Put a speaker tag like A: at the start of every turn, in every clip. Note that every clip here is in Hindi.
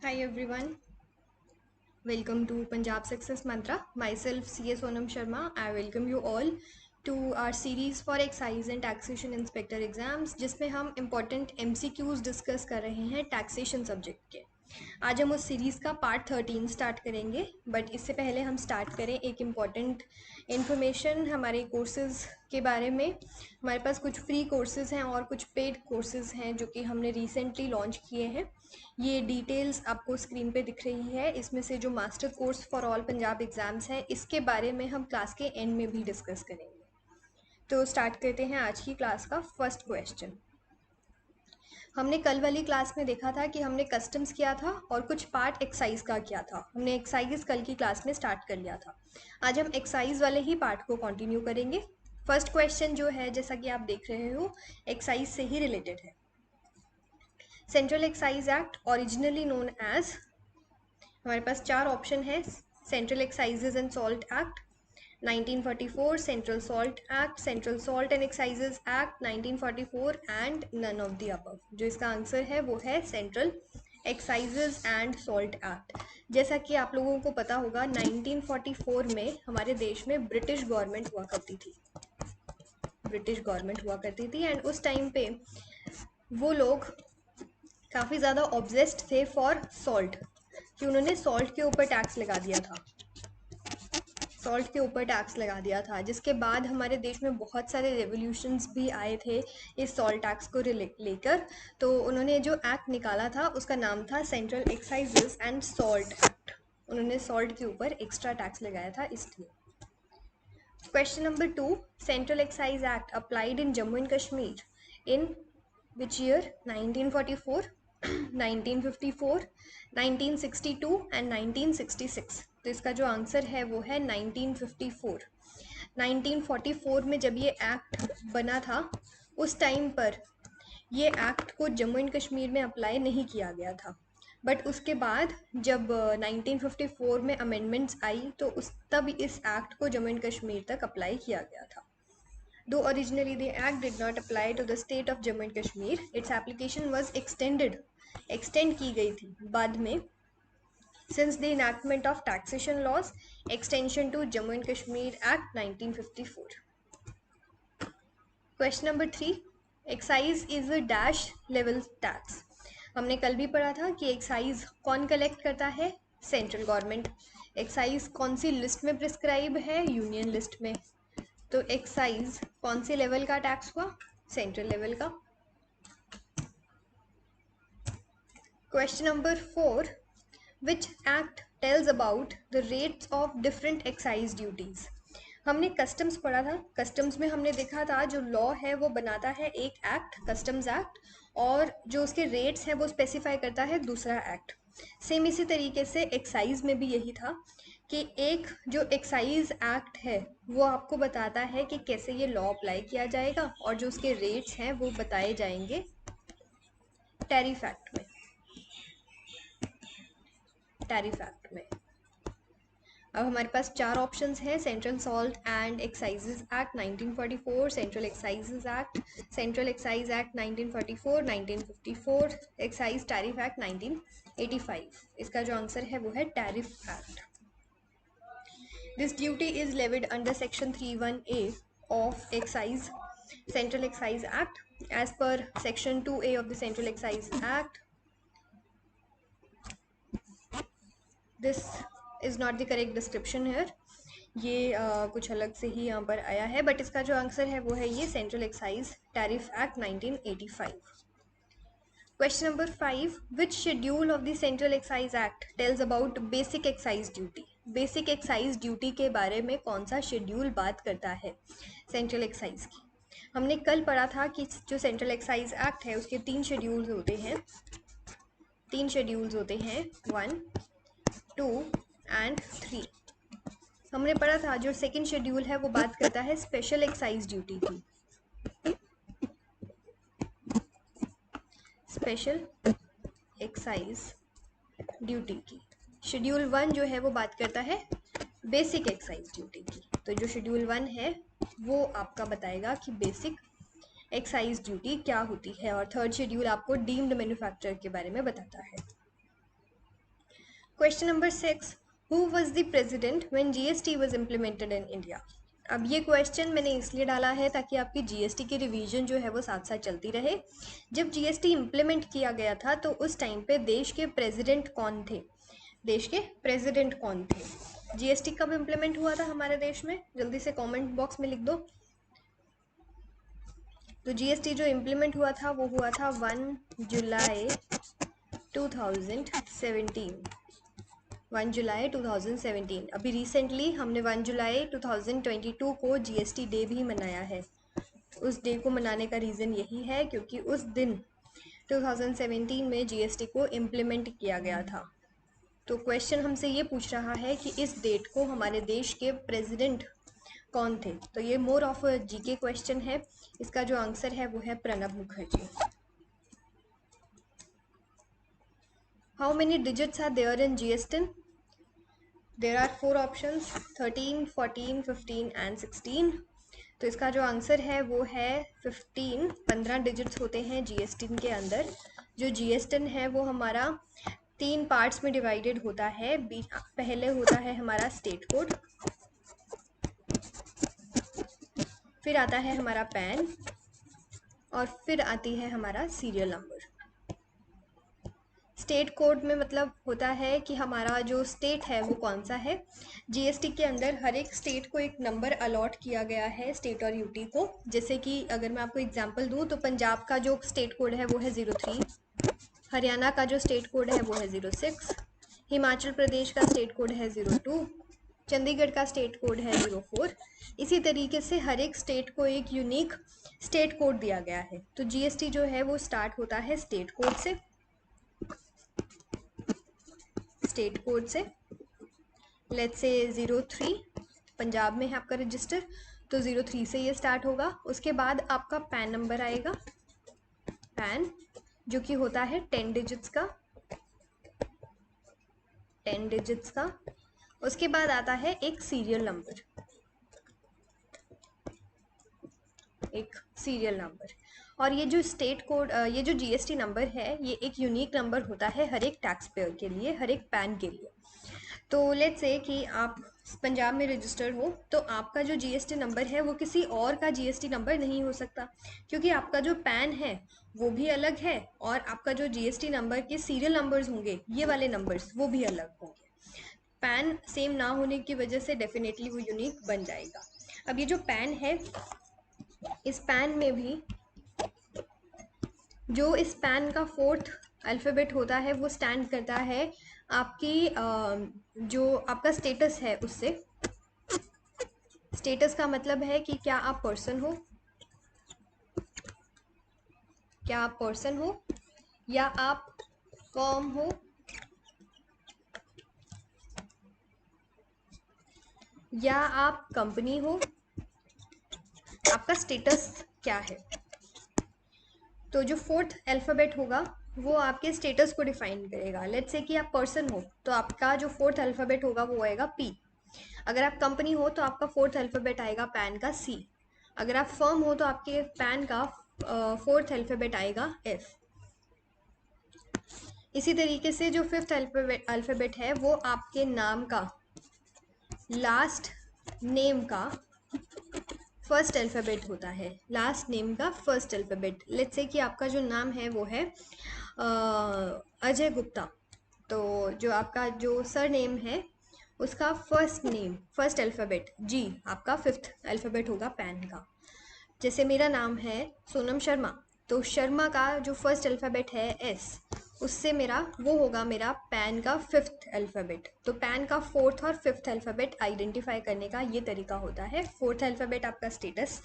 A: Hi everyone, welcome to Punjab Success Mantra. Myself C.A. Sonam Sharma. I welcome you all to our series for Excise and Taxation Inspector Exams, जिसमें हम important MCQs डिस्कस कर रहे हैं टैक्सेशन सब्जेक्ट के। आज हम उस सीरीज़ का पार्ट 13 स्टार्ट करेंगे, बट इससे पहले हम स्टार्ट करें एक इम्पॉर्टेंट इन्फॉर्मेशन हमारे कोर्सेज़ के बारे में। हमारे पास कुछ फ्री कोर्सेज़ हैं और कुछ पेड कोर्सेज़ हैं जो कि हमने रिसेंटली लॉन्च किए हैं। ये डिटेल्स आपको स्क्रीन पे दिख रही है। इसमें से जो master course for all Punjab exams है, इसके बारे में हम क्लास के एंड में भी डिस्कस करेंगे। तो स्टार्ट करते हैं आज की क्लास का फर्स्ट क्वेश्चन। हमने कल वाली क्लास में देखा था कि हमने कस्टम्स किया था और कुछ पार्ट एक्साइज का किया था। हमने एक्साइज कल की क्लास में स्टार्ट कर लिया था। आज हम एक्साइज वाले ही पार्ट को कंटिन्यू करेंगे। फर्स्ट क्वेश्चन जो है, जैसा कि आप देख रहे हो, एक्साइज से ही रिलेटेड है। Central excise act originally known as, हमारे पास चार ऑप्शन है। Central excises and salt act 1944, central salt act, central salt and excises act 1944 and none of the above. जो इसका आंसर है वो है central excises and salt act. जैसा कि आप लोगों को पता होगा, 1944 में हमारे देश में ब्रिटिश गवर्नमेंट हुआ करती थी। एंड उस टाइम पे वो लोग काफ़ी ज़्यादा ऑब्सेस्ड थे फॉर सॉल्ट, कि उन्होंने सॉल्ट के ऊपर टैक्स लगा दिया था। जिसके बाद हमारे देश में बहुत सारे रेवोल्यूशंस भी आए थे इस सॉल्ट टैक्स को लेकर। तो उन्होंने जो एक्ट निकाला था उसका नाम था सेंट्रल एक्साइजेस एंड सॉल्ट एक्ट। उन्होंने सॉल्ट के ऊपर एक्स्ट्रा टैक्स लगाया था इसलिए। Question number 2, central excise act applied in Jammu and Kashmir in which year? 1944, 1954, 1962 and 1966। तो इसका जो आंसर है वो है 1954। 1944 में जब ये एक्ट बना था, उस टाइम पर ये एक्ट को जम्मू एंड कश्मीर में अप्लाई नहीं किया गया था। बट उसके बाद जब 1954 में अमेंडमेंट्स आई तो तब इस एक्ट को जम्मू एंड कश्मीर तक अप्लाई किया गया था। Though originally the act did not apply to the state of Jammu and Kashmir, its application was extend की गई थी बाद में, since the enactment of taxation laws, extension to Jammu and Kashmir Act 1954. Question number 3, excise is a dash level tax. हमने कल भी पढ़ा था कि एक्साइज कौन कलेक्ट करता है? Central government. एक्साइज कौन सी लिस्ट में प्रिस्क्राइब है? यूनियन लिस्ट में। तो एक्साइज कौन से लेवल का टैक्स हुआ? सेंट्रल लेवल का। Question number 4, which act tells about the rates of different excise duties? हमने कस्टम्स पढ़ा था। कस्टम्स में हमने देखा था जो लॉ है वो बनाता है एक एक्ट, कस्टम्स एक्ट, और जो उसके रेट्स हैं वो स्पेसिफाई करता है दूसरा एक्ट। सेम इसी तरीके से एक्साइज में भी यही था कि एक जो एक्साइज एक्ट है वो आपको बताता है कि कैसे ये लॉ अप्लाई किया जाएगा, और जो उसके रेट्स हैं वो बताए जाएंगे टैरिफ एक्ट में। अब हमारे पास चार ऑप्शंस हैं: central salt and excises act 1944, central excises act, central excise act 1944, 1954, excise tariff act 1985। इसका जो आंसर है वो है tariff act. This duty is levied under section 31A of excise, central excise act as per section 2A of the central excise act. This is not the correct description here. ये कुछ अलग से ही यहाँ पर आया है, बट इसका जो आंसर है वो है ये central excise tariff act 1985। Question number 5, which schedule of the central excise act tells about basic excise duty? Basic excise duty के बारे में कौन सा शेड्यूल बात करता है सेंट्रल एक्साइज की? हमने कल पढ़ा था कि जो सेंट्रल एक्साइज एक्ट है उसके तीन शेड्यूल्स होते हैं। 1, 2 एंड 3। हमने पढ़ा था जो सेकंड शेड्यूल है वो बात करता है स्पेशल एक्साइज ड्यूटी की। स्पेशल एक्साइज ड्यूटी की। शेड्यूल 1 जो है वो बात करता है बेसिक एक्साइज ड्यूटी की। तो जो शेड्यूल 1 है वो आपका बताएगा कि बेसिक एक्साइज ड्यूटी क्या होती है, और थर्ड शेड्यूल आपको डीम्ड मैन्युफैक्चरर के बारे में बताता है। Question number 6, who was the president when GST was implemented in India? अब ये क्वेश्चन मैंने इसलिए डाला है ताकि आपकी जीएसटी की रिवीजन जो है वो साथ साथ चलती रहे। जब जीएसटी इम्प्लीमेंट किया गया था तो उस टाइम पे देश के प्रेसिडेंट कौन थे? देश के प्रेसिडेंट कौन थे? जीएसटी कब इम्प्लीमेंट हुआ था हमारे देश में? जल्दी से कमेंट बॉक्स में लिख दो। तो जीएसटी जो इम्प्लीमेंट हुआ था वो हुआ था 1 जुलाई 2017। 1 जुलाई 2017। अभी रिसेंटली हमने 1 जुलाई 2022 को जीएसटी डे भी मनाया है। उस डे को मनाने का रीज़न यही है क्योंकि उस दिन 2017 में जीएसटी को इम्प्लीमेंट किया गया था। तो क्वेश्चन हमसे ये पूछ रहा है कि इस डेट को हमारे देश के प्रेसिडेंट कौन थे? तो ये मोर ऑफ जीके क्वेश्चन है। इसका जो आंसर है वो है Pranab Mukherjee. How many digits are there in GST? There are 4 options, 13, 14, 15 and 16। तो इसका जो आंसर है वो है 15। 15 डिजिट्स होते हैं जीएसटी के अंदर। जो जीएसटी है वो हमारा 3 पार्ट्स में डिवाइडेड होता है। पहले होता है हमारा स्टेट कोड, फिर आता है हमारा पैन, और फिर आती है हमारा सीरियल नंबर। स्टेट कोड में मतलब होता है कि हमारा जो स्टेट है वो कौन सा है। जीएसटी के अंदर हर एक स्टेट को एक नंबर अलॉट किया गया है, स्टेट और यूटी को। जैसे कि अगर मैं आपको एग्जांपल दूं तो पंजाब का जो स्टेट कोड है वो है 03, हरियाणा का जो स्टेट कोड है वो है 06, हिमाचल प्रदेश का स्टेट कोड है 02, चंडीगढ़ का स्टेट कोड है 04। इसी तरीके से हर एक स्टेट को एक यूनिक स्टेट कोड दिया गया है। तो जीएसटी जो है वो स्टार्ट होता है स्टेट कोड से। स्टेट कोड से लेट्स से 03 पंजाब में है आपका रजिस्टर, तो 03 से ये स्टार्ट होगा। उसके बाद आपका पैन नंबर आएगा, पैन जो कि होता है 10 डिजिट्स का, 10 डिजिट्स का। उसके बाद आता है एक सीरियल नंबर, एक सीरियल नंबर। और ये जो स्टेट कोड, ये जो जीएसटी नंबर है ये एक यूनिक नंबर होता है हर एक टैक्स पेयर के लिए, हर एक पैन के लिए। तो लेट्स से कि आप पंजाब में रजिस्टर्ड हो तो आपका जो जीएसटी नंबर है वो किसी और का जीएसटी नंबर नहीं हो सकता, क्योंकि आपका जो पैन है वो भी अलग है और आपका जो जीएसटी नंबर के सीरियल नंबर्स होंगे, ये वाले नंबर्स, वो भी अलग होंगे। पैन सेम ना होने की वजह से डेफिनेटली वो यूनिक बन जाएगा। अब ये जो पैन है, इस पैन में भी जो इस पैन का 4th अल्फ़ाबेट होता है वो स्टैंड करता है आपकी जो आपका स्टेटस है उससे। स्टेटस का मतलब है कि क्या आप पर्सन हो, क्या आप पर्सन हो, या आप फर्म हो, या आप कंपनी हो। आपका स्टेटस क्या है? तो जो 4th अल्फ़ाबेट होगा वो आपके स्टेटस को डिफाइन करेगा। लेट्स से कि आप पर्सन हो तो आपका जो 4th अल्फ़ाबेट होगा वो आएगा पी। अगर आप कंपनी हो तो आपका 4th अल्फ़ाबेट आएगा पैन का सी। अगर आप फर्म हो तो आपके पैन का 4th अल्फ़ाबेट आएगा एफ। इसी तरीके से जो 5th अल्फ़ाबेट है वो आपके नाम का, लास्ट नेम का फर्स्ट अल्फ़ाबेट होता है, लास्ट नेम का फर्स्ट अल्फ़ाबेट। लेट्स से कि आपका जो नाम है वो है अजय गुप्ता, तो जो आपका जो सर नेम है उसका फर्स्ट नेम, फर्स्ट अल्फ़ाबेट जी, आपका 5th अल्फ़ाबेट होगा पैन का। जैसे मेरा नाम है सोनम शर्मा, तो शर्मा का जो फर्स्ट अल्फ़ाबेट है एस, उससे मेरा वो होगा मेरा पैन का 5th अल्फ़ाबेट। तो पैन का 4th और 5th अल्फ़ाबेट आइडेंटिफाई करने का ये तरीका होता है। 4th अल्फ़ाबेट आपका स्टेटस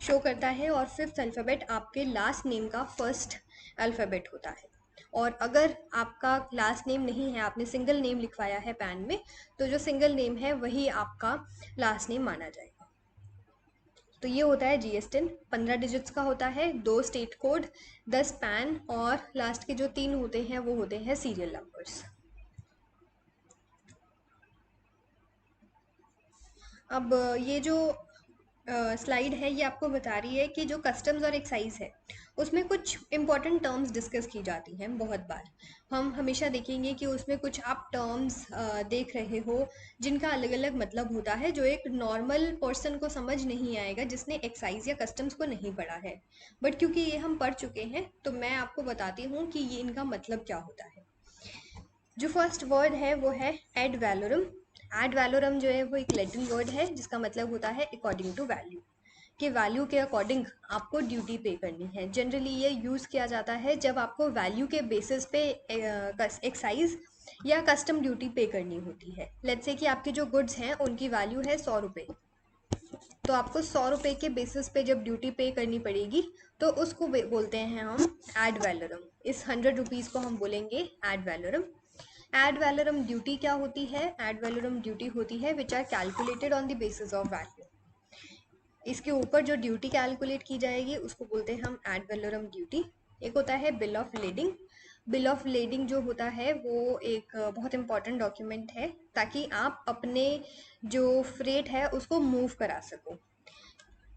A: शो करता है और 5th अल्फ़ाबेट आपके लास्ट नेम का फर्स्ट अल्फ़ाबेट होता है। और अगर आपका लास्ट नेम नहीं है, आपने सिंगल नेम लिखवाया है पैन में, तो जो सिंगल नेम है वही आपका लास्ट नेम माना जाएगा। तो ये होता है जीएसटी। 15 डिजिट्स का होता है, 2 स्टेट कोड, 10 पैन, और लास्ट के जो 3 होते हैं वो होते हैं सीरियल नंबर्स। अब ये जो स्लाइड है ये आपको बता रही है कि जो कस्टम्स और एक्साइज है उसमें कुछ इंपॉर्टेंट टर्म्स डिस्कस की जाती हैं बहुत बार। हम हमेशा देखेंगे कि उसमें कुछ आप टर्म्स देख रहे हो जिनका अलग अलग मतलब होता है, जो एक नॉर्मल पर्सन को समझ नहीं आएगा जिसने एक्साइज या कस्टम्स को नहीं पढ़ा है। बट क्योंकि ये हम पढ़ चुके हैं तो मैं आपको बताती हूँ कि ये इनका मतलब क्या होता है। जो फर्स्ट वर्ड है वो है एड वैलोरम। एड वैलोरम जो है वो एक लैटिन वर्ड है जिसका मतलब होता है अकॉर्डिंग टू वैल्यू, कि वैल्यू के अकॉर्डिंग आपको ड्यूटी पे करनी है। जनरली ये यूज़ किया जाता है जब आपको वैल्यू के बेसिस पे एक्साइज या कस्टम ड्यूटी पे करनी होती है। लेट्स से कि आपके जो गुड्स हैं उनकी वैल्यू है 100 रुपये, तो आपको 100 रुपये के बेसिस पे जब ड्यूटी पे करनी पड़ेगी तो उसको बोलते हैं हम एड वैलोरम। इस 100 रुपीज़ को हम बोलेंगे ad valorem. Ad valorem duty क्या होती है? एड वैलोरम ड्यूटी होती है which are calculated on the basis of value. इसके ऊपर जो ड्यूटी कैलकुलेट की जाएगी उसको बोलते हैं हम एड वैलोरम ड्यूटी। एक होता है bill of lading. Bill of lading जो होता है वो एक बहुत इंपॉर्टेंट डॉक्यूमेंट है ताकि आप अपने जो फ्रेट है उसको मूव करा सको।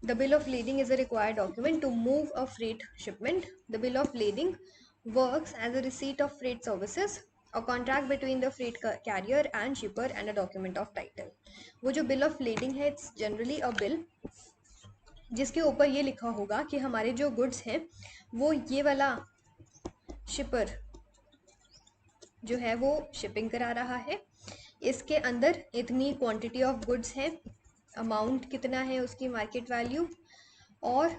A: The bill of lading is a required document to move a freight shipment. The bill of lading works as a receipt of freight services, a contract between the freight carrier and shipper, and a document of title. वो जो bill of lading है, it's generally a bill जिसके ऊपर ये लिखा होगा कि हमारे जो गुड्स हैं वो ये वाला शिपर जो है वो शिपिंग करा रहा है, इसके अंदर इतनी क्वांटिटी ऑफ गुड्स हैं, अमाउंट कितना है उसकी मार्केट वैल्यू, और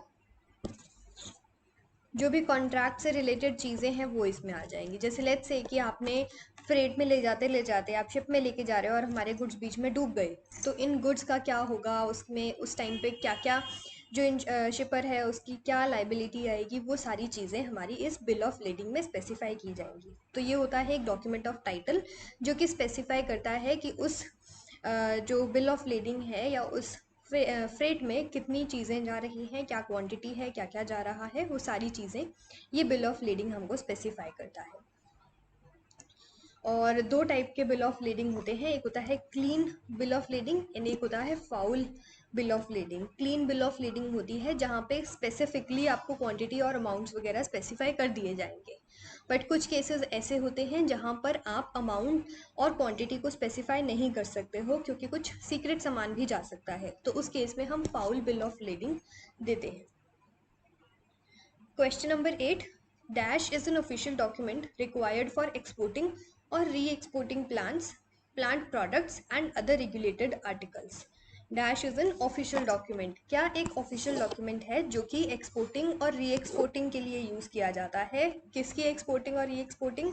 A: जो भी कॉन्ट्रैक्ट से रिलेटेड चीज़ें हैं वो इसमें आ जाएंगी। जैसे लेट्स से कि आपने फ्रेट में ले जाते आप शिप में लेके जा रहे हो और हमारे गुड्स बीच में डूब गए, तो इन गुड्स का क्या होगा, उसमें उस टाइम पे क्या क्या जो इन शिपर है उसकी क्या लाइबिलिटी आएगी, वो सारी चीज़ें हमारी इस बिल ऑफ लेडिंग में स्पेसिफाई की जाएंगी। तो ये होता है एक डॉक्यूमेंट ऑफ टाइटल जो कि स्पेसिफाई करता है कि उस जो बिल ऑफ लेडिंग है या उस फ्रेट में कितनी चीज़ें जा रही हैं, क्या क्वांटिटी है, क्या क्या जा रहा है, वो सारी चीज़ें ये बिल ऑफ लेडिंग हमको स्पेसिफाई करता है। और दो टाइप के बिल ऑफ लेडिंग होते हैं, एक होता है clean bill of lading and एक होता है foul bill of lading. Clean bill of lading होती है जहाँ पे स्पेसिफिकली आपको क्वांटिटी और अमाउंट्स वगैरह स्पेसिफाई कर दिए जाएंगे। बट कुछ केसेस ऐसे होते हैं जहाँ पर आप अमाउंट और क्वांटिटी को स्पेसिफाई नहीं कर सकते हो क्योंकि कुछ सीक्रेट सामान भी जा सकता है, तो उस केस में हम फाउल बिल ऑफ लेडिंग देते हैं। Question number 8. Dash is an official document required for exporting or re-exporting plants, plant products and other regulated articles. Dash is an official document. क्या एक official document है जो कि exporting और re-exporting के लिए use किया जाता है? किसकी exporting और re-exporting?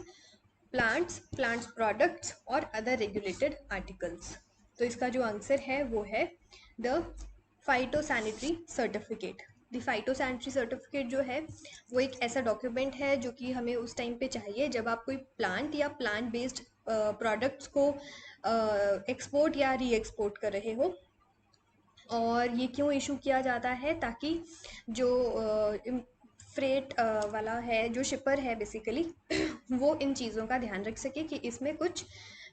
A: Plants, plants products और other regulated articles. तो इसका जो आंसर है वो है the phytosanitary certificate। The phytosanitary certificate जो है वो एक ऐसा डॉक्यूमेंट है जो कि हमें उस टाइम पे चाहिए जब आप कोई प्लांट या प्लांट बेस्ड प्रोडक्ट्स को एक्सपोर्ट या री एक्सपोर्ट कर रहे हो। और ये क्यों इशू किया जाता है? ताकि जो फ्रेट वाला है, जो शिपर है बेसिकली वो इन चीज़ों का ध्यान रख सके कि इसमें कुछ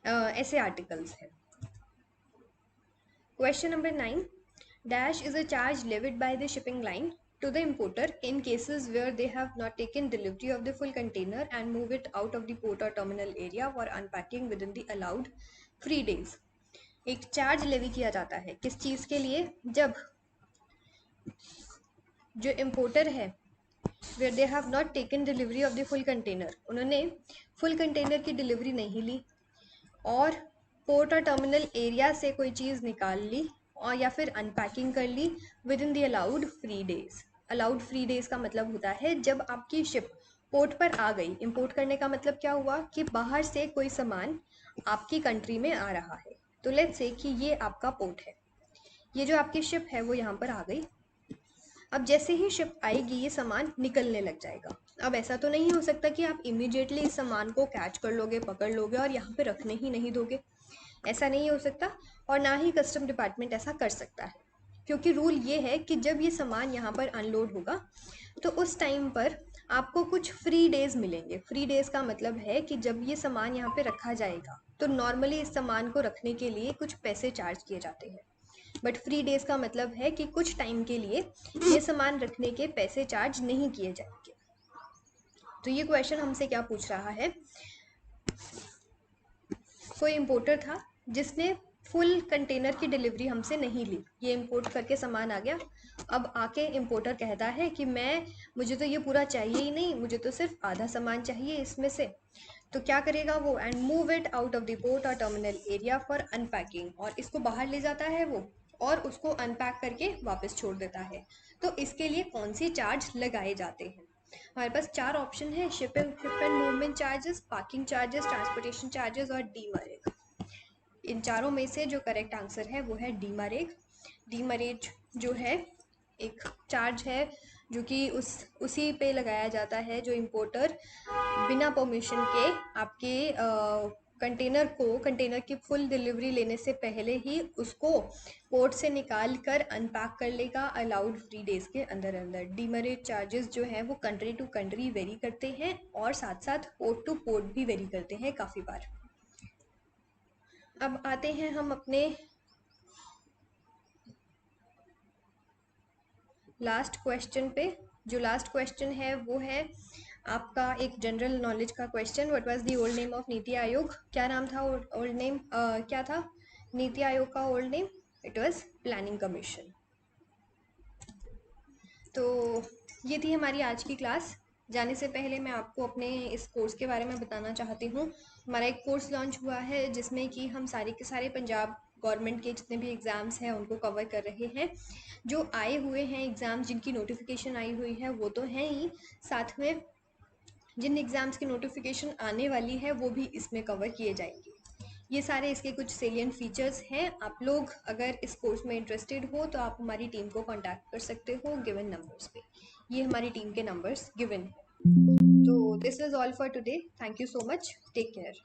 A: ऐसे आर्टिकल्स हैं। Question number 9. Dash is a charge levied by the shipping line to the importer in cases where they have not taken delivery of the full container and move it out of the port or terminal area for unpacking within the allowed 3 days. एक चार्ज लेवी किया जाता है किस चीज़ के लिए? जब जो इम्पोर्टर है where they have not taken delivery of the full container, उन्होंने फुल कंटेनर की डिलीवरी नहीं ली और पोर्ट और टर्मिनल एरिया से कोई चीज़ निकाल ली और या फिर अनपैकिंग कर ली within the allowed free days. Allowed free days का मतलब होता है जब आपकी शिप पोर्ट पर आ गई। इंपोर्ट करने का मतलब क्या हुआ कि बाहर से कोई सामान आपकी कंट्री में आ रहा है। तो लेट्स से कि ये आपका पोर्ट है, ये जो आपकी शिप है वो यहाँ पर आ गई। अब जैसे ही शिप आएगी ये सामान निकलने लग जाएगा। अब ऐसा तो नहीं हो सकता कि आप इमीडिएटली इस सामान को कैच कर लोगे, पकड़ लोगे और यहाँ पे रखने ही नहीं दोगे, ऐसा नहीं हो सकता। और ना ही कस्टम डिपार्टमेंट ऐसा कर सकता है, क्योंकि रूल ये है कि जब ये सामान यहाँ पर अनलोड होगा तो उस टाइम पर आपको कुछ फ्री डेज मिलेंगे। फ्री डेज का मतलब है कि जब ये सामान यहाँ पे रखा जाएगा तो नॉर्मली इस सामान को रखने के लिए कुछ पैसे चार्ज किए जाते हैं। बट फ्री डेज का मतलब है कि कुछ टाइम के लिए ये सामान रखने के पैसे चार्ज नहीं किए जाएंगे। तो ये क्वेश्चन हमसे क्या पूछ रहा है, कोई इम्पोर्टर था जिसने फुल कंटेनर की डिलीवरी हमसे नहीं ली, ये इम्पोर्ट करके सामान आ गया। अब आके इम्पोर्टर कहता है कि मुझे तो ये पूरा चाहिए ही नहीं, मुझे तो सिर्फ आधा सामान चाहिए इसमें से। तो क्या करेगा वो, and move it out of the port और टर्मिनल एरिया फॉर अनपैकिंग, और इसको बाहर ले जाता है वो और उसको अनपैक करके वापस छोड़ देता है। तो इसके लिए कौन से चार्ज लगाए जाते हैं? हमारे पास चार ऑप्शन है, shipping and movement charges, parking charges, transportation charges और डीमरेज। इन चारों में से जो करेक्ट आंसर है वो है डीमरेज। डीमरेज जो है एक चार्ज है जो कि उसी पे लगाया जाता है जो इम्पोर्टर बिना परमिशन के आपके कंटेनर की फुल डिलीवरी लेने से पहले ही उसको पोर्ट से निकाल कर अनपैक कर लेगा अलाउड फ्री डेज के अंदर अंदर। डीमरेज चार्जेस जो है वो कंट्री टू कंट्री वेरी करते हैं और साथ साथ पोर्ट टू पोर्ट भी वेरी करते हैं काफ़ी बार। अब आते हैं हम अपने लास्ट क्वेश्चन पे। जो लास्ट क्वेश्चन है वो है आपका एक जनरल नॉलेज का question. What was the old name of NITI Aayog? क्या नाम था ओल्ड नेम, क्या था नीति आयोग का old name? It was planning commission. तो ये थी हमारी आज की क्लास। जाने से पहले मैं आपको अपने इस कोर्स के बारे में बताना चाहती हूँ। हमारा एक कोर्स लॉन्च हुआ है जिसमें कि हम सारे के सारे पंजाब गवर्नमेंट के जितने भी एग्ज़ाम्स हैं उनको कवर कर रहे हैं। जो आए हुए हैं एग्ज़ाम्स, जिनकी नोटिफिकेशन आई हुई है वो तो हैं ही, साथ में जिन एग्ज़ाम्स की नोटिफिकेशन आने वाली है वो भी इसमें कवर किए जाएंगे। ये सारे इसके कुछ सेलिएंट फीचर्स हैं। आप लोग अगर इस कोर्स में इंटरेस्टेड हो तो आप हमारी टीम को कांटेक्ट कर सकते हो गिवन नंबर्स पे। ये हमारी टीम के नंबर्स गिवन है। तो this is all for today. Thank you so much, take care.